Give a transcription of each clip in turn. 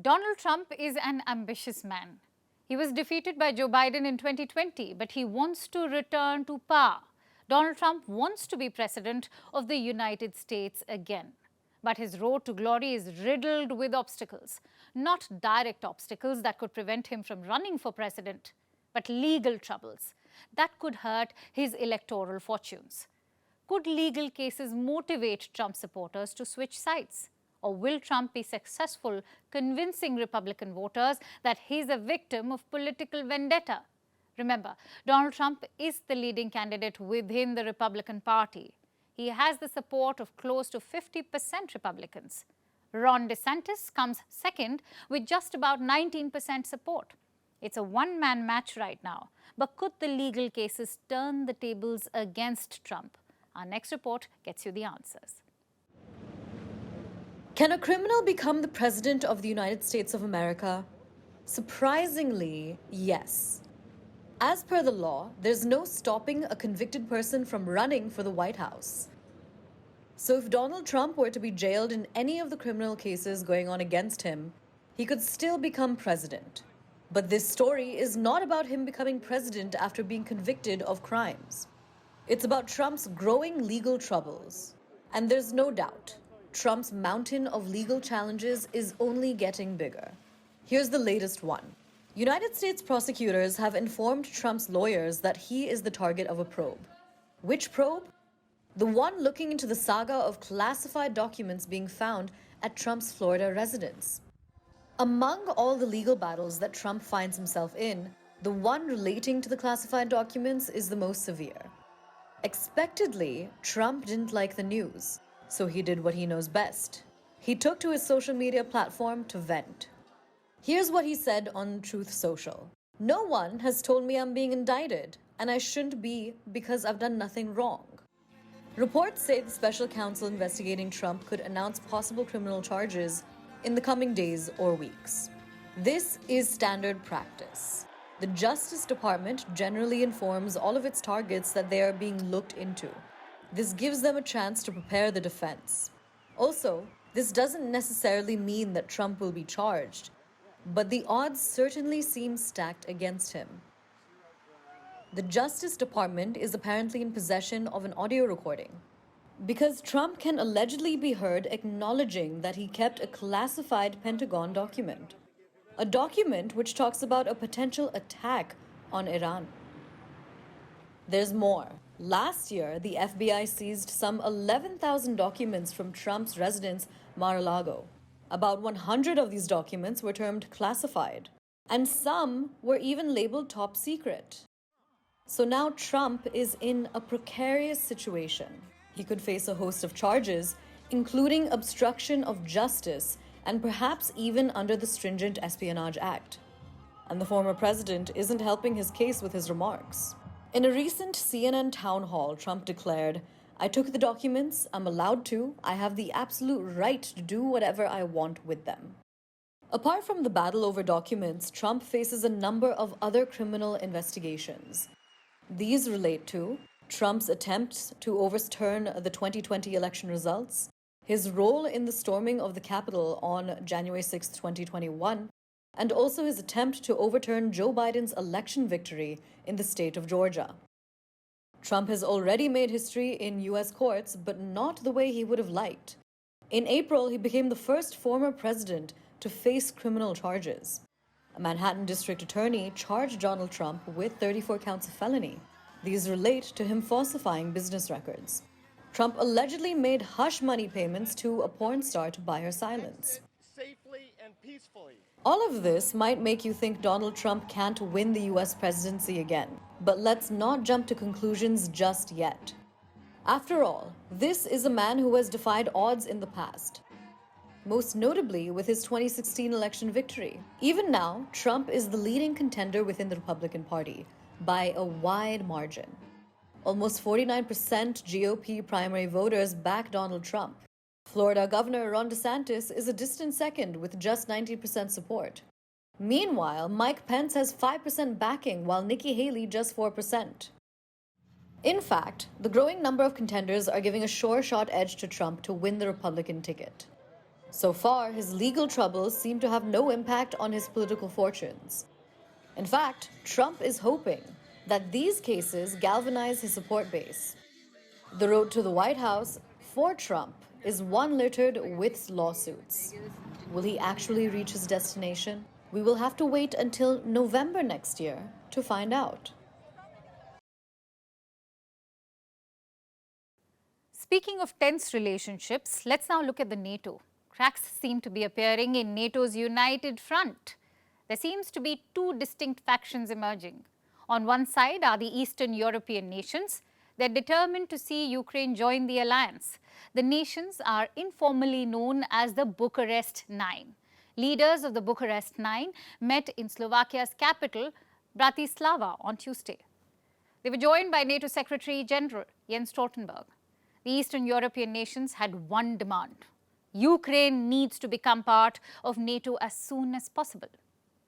Donald Trump is an ambitious man. He was defeated by Joe Biden in 2020, but he wants to return to power. Donald Trump wants to be president of the United States again. But his road to glory is riddled with obstacles. Not direct obstacles that could prevent him from running for president, but legal troubles that could hurt his electoral fortunes. Could legal cases motivate Trump supporters to switch sides? Or will Trump be successful convincing Republican voters that he's a victim of political vendetta? Remember, Donald Trump is the leading candidate within the Republican Party. He has the support of close to 50% Republicans. Ron DeSantis comes second with just about 19% support. It's a one-man match right now. But could the legal cases turn the tables against Trump? Our next report gets you the answers. Can a criminal become the president of the United States of America? Surprisingly, yes. As per the law, there's no stopping a convicted person from running for the White House. So if Donald Trump were to be jailed in any of the criminal cases going on against him, he could still become president. But this story is not about him becoming president after being convicted of crimes. It's about Trump's growing legal troubles. And there's no doubt, Trump's mountain of legal challenges is only getting bigger. Here's the latest one. United States prosecutors have informed Trump's lawyers that he is the target of a probe. Which probe? The one looking into the saga of classified documents being found at Trump's Florida residence. Among all the legal battles that Trump finds himself in, the one relating to the classified documents is the most severe. Expectedly, Trump didn't like the news. So he did what he knows best. He took to his social media platform to vent. Here's what he said on Truth Social. "No one has told me I'm being indicted, and I shouldn't be because I've done nothing wrong." Reports say the special counsel investigating Trump could announce possible criminal charges in the coming days or weeks. This is standard practice. The Justice Department generally informs all of its targets that they are being looked into. This gives them a chance to prepare the defense. Also, this doesn't necessarily mean that Trump will be charged, but the odds certainly seem stacked against him. The Justice Department is apparently in possession of an audio recording, because Trump can allegedly be heard acknowledging that he kept a classified Pentagon document, a document which talks about a potential attack on Iran. There's more. Last year, the FBI seized some 11,000 documents from Trump's residence, Mar-a-Lago. About 100 of these documents were termed classified, and some were even labeled top secret. So now Trump is in a precarious situation. He could face a host of charges, including obstruction of justice and perhaps even under the stringent Espionage Act. And the former president isn't helping his case with his remarks. In a recent CNN town hall, Trump declared, "I took the documents, I'm allowed to, I have the absolute right to do whatever I want with them." Apart from the battle over documents, Trump faces a number of other criminal investigations. These relate to Trump's attempts to overturn the 2020 election results, his role in the storming of the Capitol on January 6, 2021, and also his attempt to overturn Joe Biden's election victory in the state of Georgia. Trump has already made history in U.S. courts, but not the way he would have liked. In April, he became the first former president to face criminal charges. A Manhattan district attorney charged Donald Trump with 34 counts of felony. These relate to him falsifying business records. Trump allegedly made hush money payments to a porn star to buy her silence. Safely and peacefully. All of this might make you think Donald Trump can't win the US presidency again. But let's not jump to conclusions just yet. After all, this is a man who has defied odds in the past, most notably with his 2016 election victory. Even now, Trump is the leading contender within the Republican Party by a wide margin. Almost 49% GOP primary voters back Donald Trump. Florida Governor Ron DeSantis is a distant second with just 90% support. Meanwhile, Mike Pence has 5% backing, while Nikki Haley just 4%. In fact, the growing number of contenders are giving a sure shot edge to Trump to win the Republican ticket. So far, his legal troubles seem to have no impact on his political fortunes. In fact, Trump is hoping that these cases galvanize his support base. The road to the White House for Trump is one littered with lawsuits. Will he actually reach his destination? We will have to wait until November next year to find out. Speaking of tense relationships, let's now look at the NATO. Cracks seem to be appearing in NATO's united front. There seems to be two distinct factions emerging. On one side are the Eastern European nations. They're determined to see Ukraine join the alliance. The nations are informally known as the Bucharest Nine. Leaders of the Bucharest Nine met in Slovakia's capital, Bratislava, on Tuesday. They were joined by NATO Secretary General Jens Stoltenberg. The Eastern European nations had one demand: Ukraine needs to become part of NATO as soon as possible.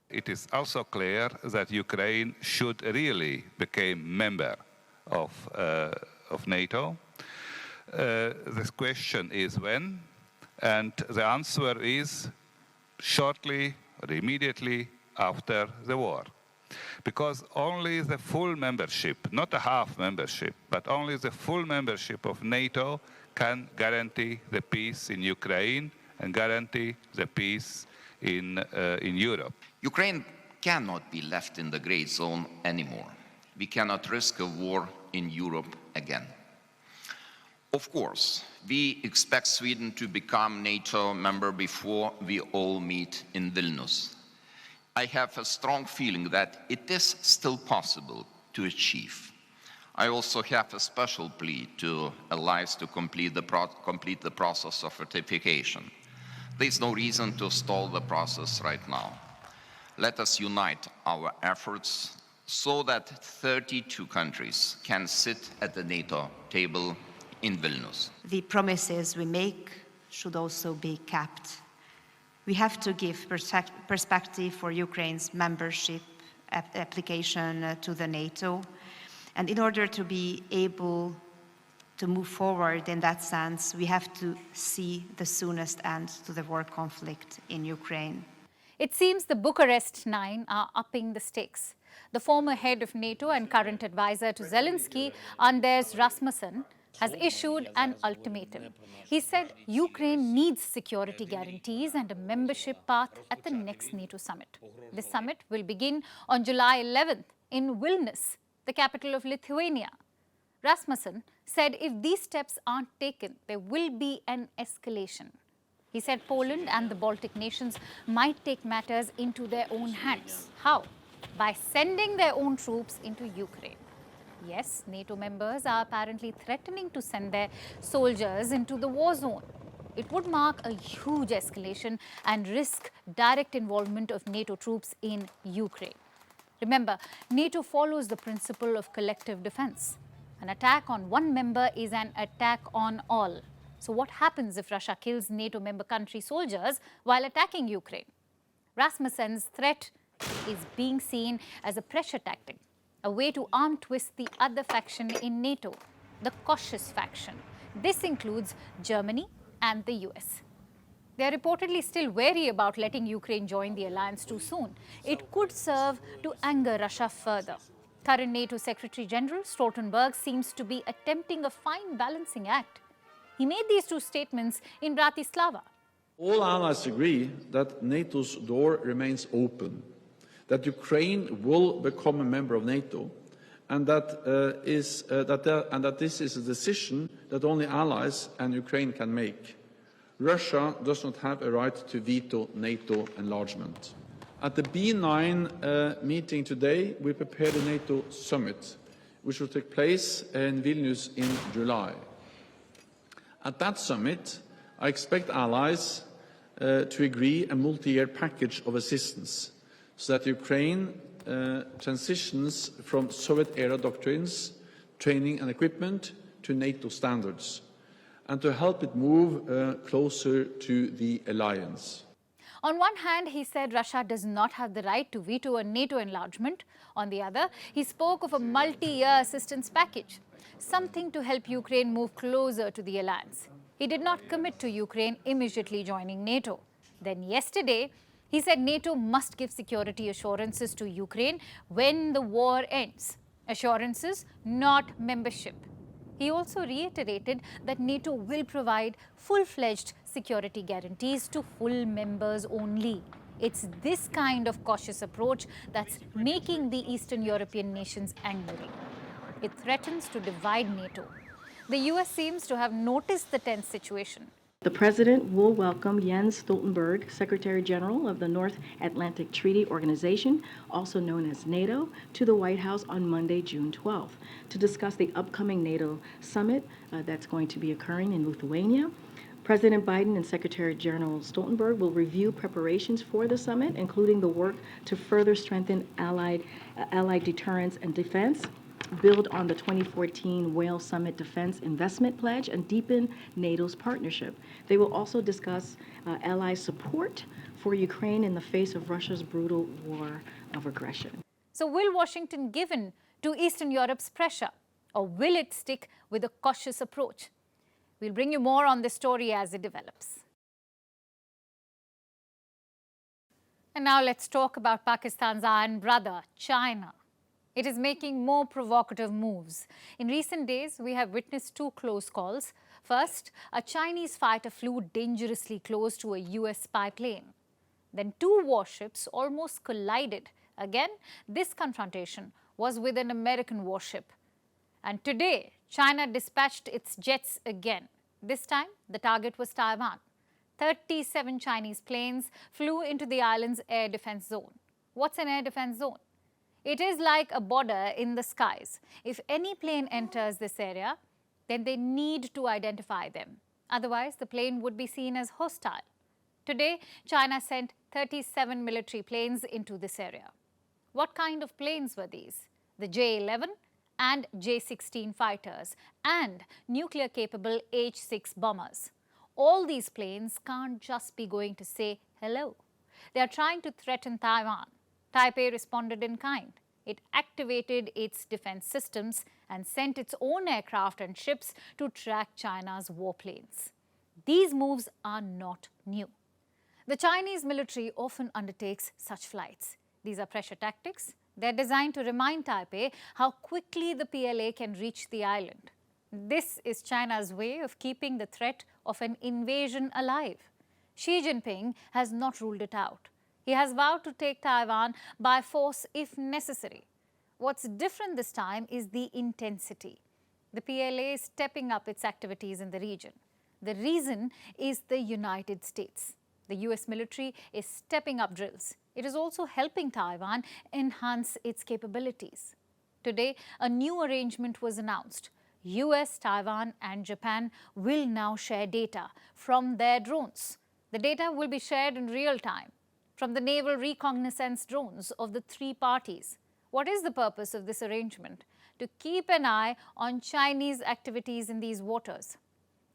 It is also clear that Ukraine should really become member of NATO. The question is when, and the answer is shortly or immediately after the war. Because only the full membership, not a half membership, but only the full membership of NATO can guarantee the peace in Ukraine and guarantee the peace in Europe. Ukraine cannot be left in the gray zone anymore. We cannot risk a war in Europe again. Of course, we expect Sweden to become NATO member before we all meet in Vilnius. I have a strong feeling that it is still possible to achieve. I also have a special plea to allies to complete the process of ratification. There is no reason to stall the process right now. Let us unite our efforts so that 32 countries can sit at the NATO table in Vilnius. The promises we make should also be kept. We have to give perspective for Ukraine's membership application to the NATO. And in order to be able to move forward in that sense, we have to see the soonest end to the war conflict in Ukraine. It seems the Bucharest Nine are upping the stakes. The former head of NATO and current advisor to Zelensky, Anders Rasmussen, has issued an ultimatum. He said Ukraine needs security guarantees and a membership path at the next NATO summit. The summit will begin on July 11th in Vilnius, the capital of Lithuania. Rasmussen said if these steps aren't taken, there will be an escalation. He said Poland and the Baltic nations might take matters into their own hands. How? By sending their own troops into Ukraine. Yes, NATO members are apparently threatening to send their soldiers into the war zone. It would mark a huge escalation and risk direct involvement of NATO troops in Ukraine. Remember, NATO follows the principle of collective defense. An attack on one member is an attack on all. So what happens if Russia kills NATO member country soldiers while attacking Ukraine? Rasmussen's threat is being seen as a pressure tactic, a way to arm twist the other faction in NATO, the cautious faction. This includes Germany and the US. They are reportedly still wary about letting Ukraine join the alliance too soon. It could serve to anger Russia further. Current NATO Secretary General Stoltenberg seems to be attempting a fine balancing act. He made these two statements in Bratislava. All allies agree that NATO's door remains open, that Ukraine will become a member of NATO, and that this is a decision that only allies and Ukraine can make. Russia does not have a right to veto NATO enlargement. At the B9 meeting today, we prepared a NATO summit, which will take place in Vilnius in July. At that summit, I expect allies to agree a multi-year package of assistance so that Ukraine transitions from Soviet-era doctrines, training and equipment to NATO standards, and to help it move closer to the alliance. On one hand, he said Russia does not have the right to veto a NATO enlargement. On the other, he spoke of a multi-year assistance package, something to help Ukraine move closer to the alliance. he did not commit to Ukraine immediately joining NATO. Then yesterday, he said NATO must give security assurances to Ukraine when the war ends. Assurances, not membership. He also reiterated that NATO will provide full-fledged security guarantees to full members only. It's this kind of cautious approach that's making the Eastern European nations angry. It threatens to divide NATO. The US seems to have noticed the tense situation. The President will welcome Jens Stoltenberg, Secretary General of the North Atlantic Treaty Organization, also known as NATO, to the White House on Monday, June 12th, to discuss the upcoming NATO summit that's going to be occurring in Lithuania. President Biden and Secretary General Stoltenberg will review preparations for the summit, including the work to further strengthen allied deterrence and defense, build on the 2014 Wales Summit Defense Investment Pledge, and deepen NATO's partnership. They will also discuss ally support for Ukraine in the face of Russia's brutal war of aggression. So will Washington give in to Eastern Europe's pressure, or will it stick with a cautious approach? We'll bring you more on this story as it develops. And now let's talk about Pakistan's iron brother, China. It is making more provocative moves. In recent days, we have witnessed two close calls. First, a Chinese fighter flew dangerously close to a US spy plane. Then two warships almost collided. Again, this confrontation was with an American warship. And today, China dispatched its jets again. This time, the target was Taiwan. 37 Chinese planes flew into the island's air defense zone. What's an air defense zone? It is like a border in the skies. If any plane enters this area, then they need to identify them. Otherwise, the plane would be seen as hostile. Today, China sent 37 military planes into this area. What kind of planes were these? The J-11 and J-16 fighters and nuclear-capable H-6 bombers. All these planes can't just be going to say hello. They are trying to threaten Taiwan. Taipei responded in kind. It activated its defense systems and sent its own aircraft and ships to track China's warplanes. These moves are not new. The Chinese military often undertakes such flights. These are pressure tactics. They're designed to remind Taipei how quickly the PLA can reach the island. This is China's way of keeping the threat of an invasion alive. Xi Jinping has not ruled it out. He has vowed to take Taiwan by force if necessary. What's different this time is the intensity. The PLA is stepping up its activities in the region. The reason is the United States. The US military is stepping up drills. It is also helping Taiwan enhance its capabilities. Today, a new arrangement was announced. US, Taiwan, and Japan will now share data from their drones. The data will be shared in real time from the naval reconnaissance drones of the three parties. What is the purpose of this arrangement? To keep an eye on Chinese activities in these waters.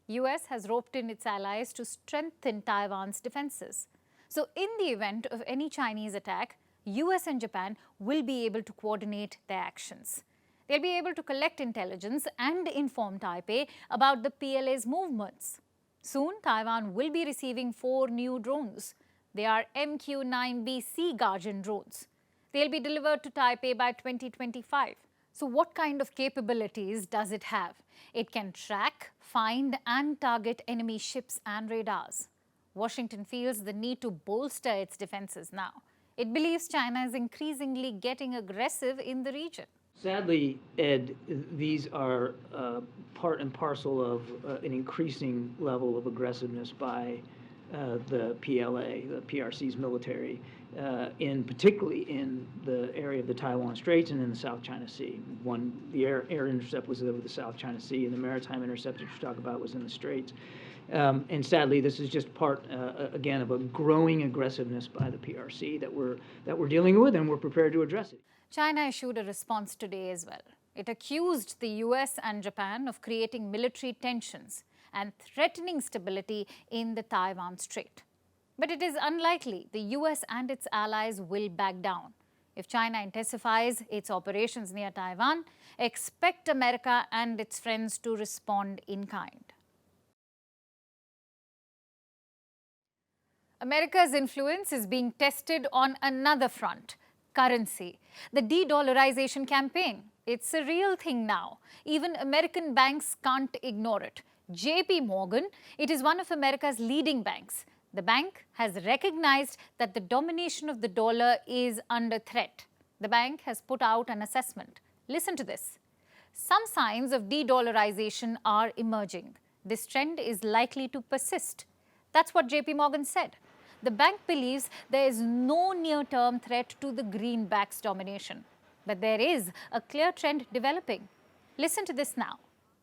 US has roped in its allies to strengthen Taiwan's defenses. So in the event of any Chinese attack, US and Japan will be able to coordinate their actions. They'll be able to collect intelligence and inform Taipei about the PLA's movements. Soon, Taiwan will be receiving 4 new drones. They are MQ-9B Sea Guardian drones. They'll be delivered to Taipei by 2025. So what kind of capabilities does it have? It can track, find and target enemy ships and radars. Washington feels the need to bolster its defenses now. It believes China is increasingly getting aggressive in the region. Sadly, Ed, these are part and parcel of an increasing level of aggressiveness by the PLA, the PRC's military, particularly in the area of the Taiwan Straits and in the South China Sea. The air intercept was over the South China Sea, and the maritime intercept that you talk about was in the Straits. And sadly, this is just part, again, of a growing aggressiveness by the PRC that we're dealing with, and we're prepared to address it. China issued a response today as well. It accused the US and Japan of creating military tensions and threatening stability in the Taiwan Strait. But it is unlikely the US and its allies will back down. If China intensifies its operations near Taiwan, expect America and its friends to respond in kind. America's influence is being tested on another front, currency. The de-dollarization campaign. It's a real thing now. Even American banks can't ignore it. JP Morgan, it is one of America's leading banks. The bank has recognized that the domination of the dollar is under threat. The bank has put out an assessment. Listen to this. Some signs of de-dollarization are emerging. This trend is likely to persist. That's what JP Morgan said. The bank believes there is no near-term threat to the greenback's domination. But there is a clear trend developing. Listen to this now.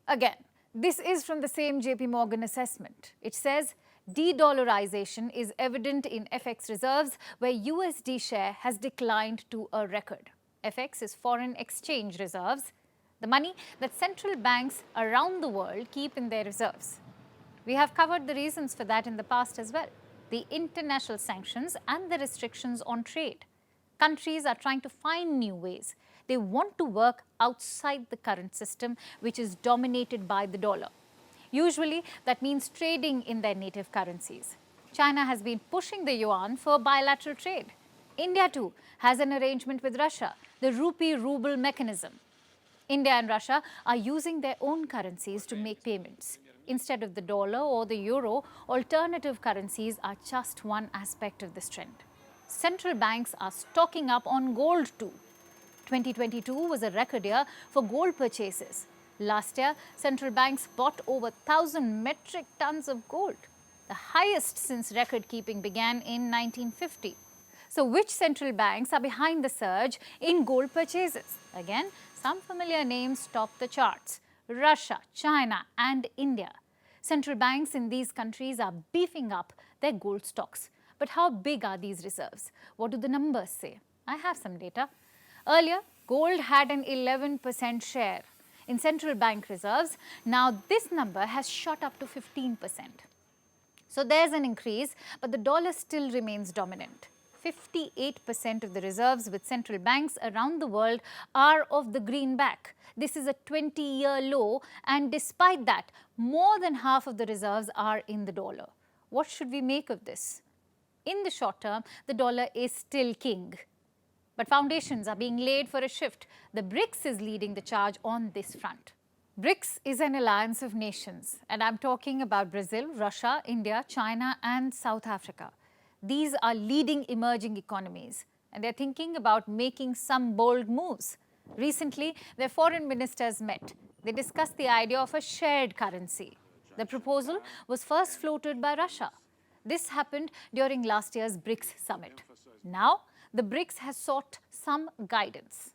Again, this is from the same JP Morgan assessment. It says, de-dollarization is evident in FX reserves, where USD share has declined to a record. FX is foreign exchange reserves, the money that central banks around the world keep in their reserves. We have covered the reasons for that in the past as well. The international sanctions and the restrictions on trade. Countries are trying to find new ways. They want to work outside the current system, which is dominated by the dollar. Usually, that means trading in their native currencies. China has been pushing the yuan for bilateral trade. India, too, has an arrangement with Russia, the rupee-ruble mechanism. India and Russia are using their own currencies to make payments. Instead of the dollar or the euro, alternative currencies are just one aspect of this trend. Central banks are stocking up on gold too. 2022 was a record year for gold purchases. Last year, central banks bought over 1,000 metric tons of gold, the highest since record keeping began in 1950. So which central banks are behind the surge in gold purchases? Again, some familiar names top the charts: Russia, China and India. Central banks in these countries are beefing up their gold stocks. But how big are these reserves? What do the numbers say? I have some data. Earlier, gold had an 11% share in central bank reserves. Now this number has shot up to 15%. So there's an increase, but the dollar still remains dominant. 58% of the reserves with central banks around the world are of the greenback. This is a 20-year low, and despite that, more than half of the reserves are in the dollar. What should we make of this? In the short term, the dollar is still king. But foundations are being laid for a shift. The BRICS is leading the charge on this front. BRICS is an alliance of nations, and I'm talking about Brazil, Russia, India, China and South Africa. These are leading emerging economies, and they're thinking about making some bold moves. Recently, their foreign ministers met. They discussed the idea of a shared currency. The proposal was first floated by Russia. This happened during last year's BRICS summit. Now, the BRICS has sought some guidance.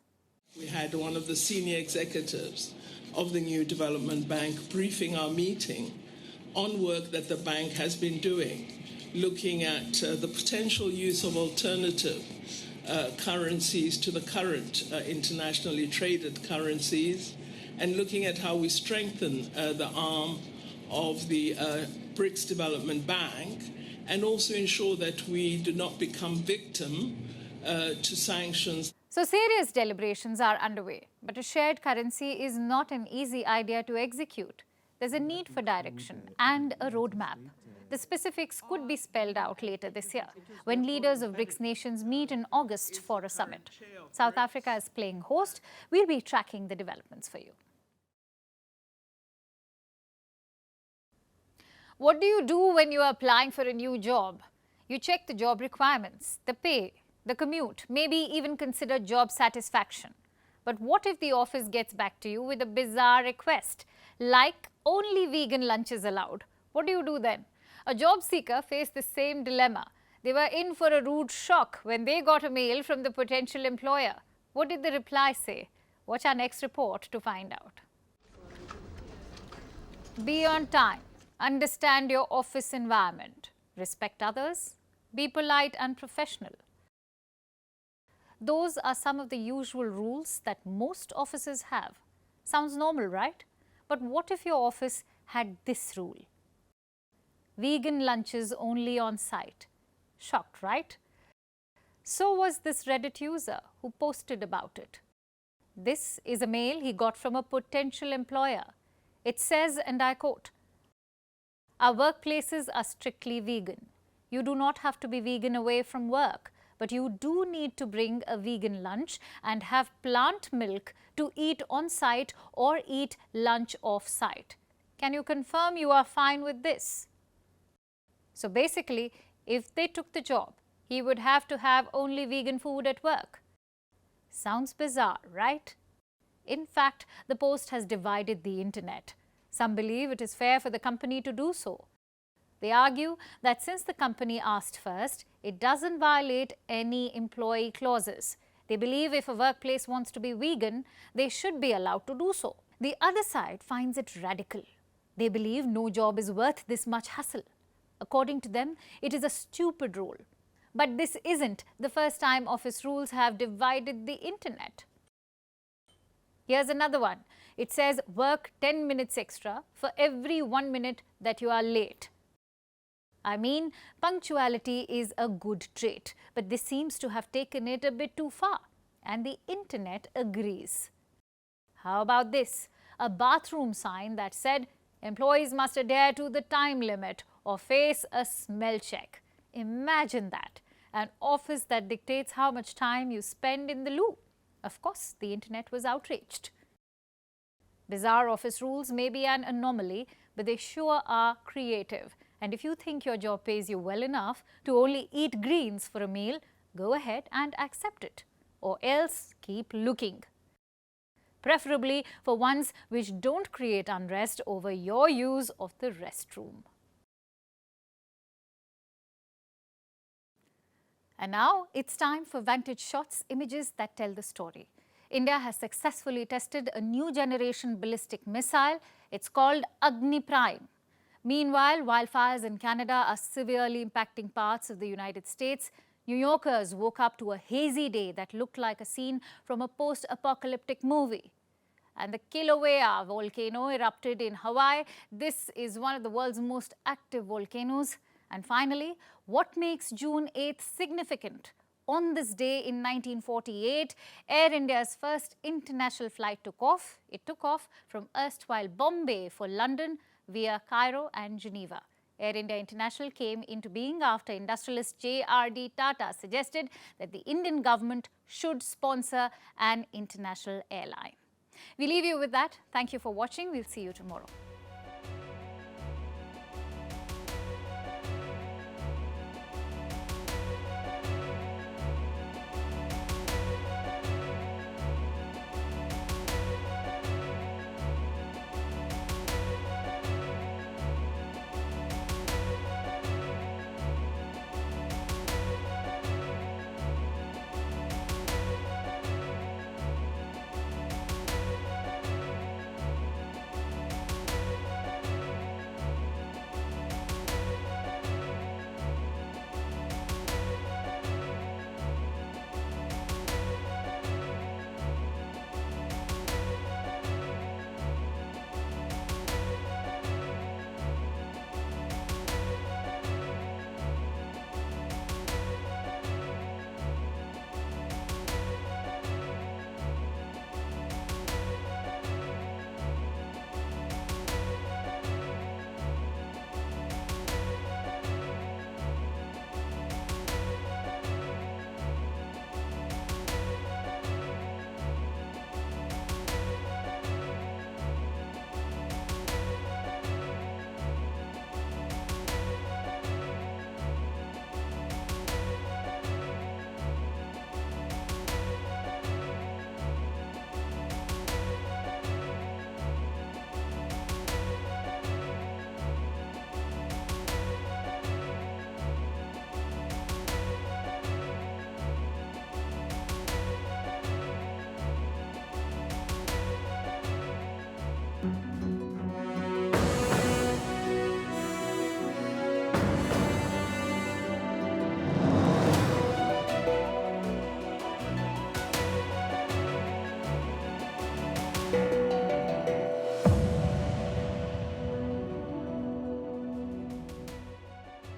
We had one of the senior executives of the new development bank briefing our meeting on work that the bank has been doing, looking at the potential use of alternative currencies to the current internationally traded currencies, and looking at how we strengthen the arm of the BRICS Development Bank, and also ensure that we do not become victim to sanctions. So serious deliberations are underway, but a shared currency is not an easy idea to execute. There's a need for direction and a roadmap. The specifics could be spelled out later this year, when leaders of BRICS nations meet in August for a summit. South Africa is playing host. We'll be tracking the developments for you. What do you do when you are applying for a new job? You check the job requirements, the pay, the commute, maybe even consider job satisfaction. But what if the office gets back to you with a bizarre request, like only vegan lunches allowed? What do you do then? A job seeker faced the same dilemma. They were in for a rude shock when they got a mail from the potential employer. What did the reply say? Watch our next report to find out. Be on time. Understand your office environment. Respect others. Be polite and professional. Those are some of the usual rules that most offices have. Sounds normal, right? But what if your office had this rule? Vegan lunches only on site. Shocked, right? So was this Reddit user who posted about it. This is a mail he got from a potential employer. It says, and I quote, "Our workplaces are strictly vegan. You do not have to be vegan away from work, but you do need to bring a vegan lunch and have plant milk to eat on site or eat lunch off site. Can you confirm you are fine with this? So basically, if they took the job, he would have to have only vegan food at work. Sounds bizarre, right? In fact, the post has divided the internet. Some believe it is fair for the company to do so. They argue that since the company asked first, it doesn't violate any employee clauses. They believe if a workplace wants to be vegan, they should be allowed to do so. The other side finds it radical. They believe no job is worth this much hassle. According to them, it is a stupid rule. But this isn't the first time office rules have divided the internet. Here's another one. It says work 10 minutes extra for every 1 minute that you are late. I mean, punctuality is a good trait, but this seems to have taken it a bit too far, and the internet agrees. How about this? A bathroom sign that said, employees must adhere to the time limit or face a smell check. Imagine that, an office that dictates how much time you spend in the loo. Of course, the internet was outraged. Bizarre office rules may be an anomaly, but they sure are creative. And if you think your job pays you well enough to only eat greens for a meal, go ahead and accept it. Or else keep looking. Preferably for ones which don't create unrest over your use of the restroom. And now it's time for Vantage Shots, images that tell the story. India has successfully tested a new generation ballistic missile. It's called Agni Prime. Meanwhile, wildfires in Canada are severely impacting parts of the United States. New Yorkers woke up to a hazy day that looked like a scene from a post-apocalyptic movie. And the Kilauea volcano erupted in Hawaii. This is one of the world's most active volcanoes. And finally, what makes June 8th significant? On this day in 1948, Air India's first international flight took off. It took off from erstwhile Bombay for London via Cairo and Geneva. Air India International came into being after industrialist J.R.D. Tata suggested that the Indian government should sponsor an international airline. We leave you with that. Thank you for watching. We'll see you tomorrow.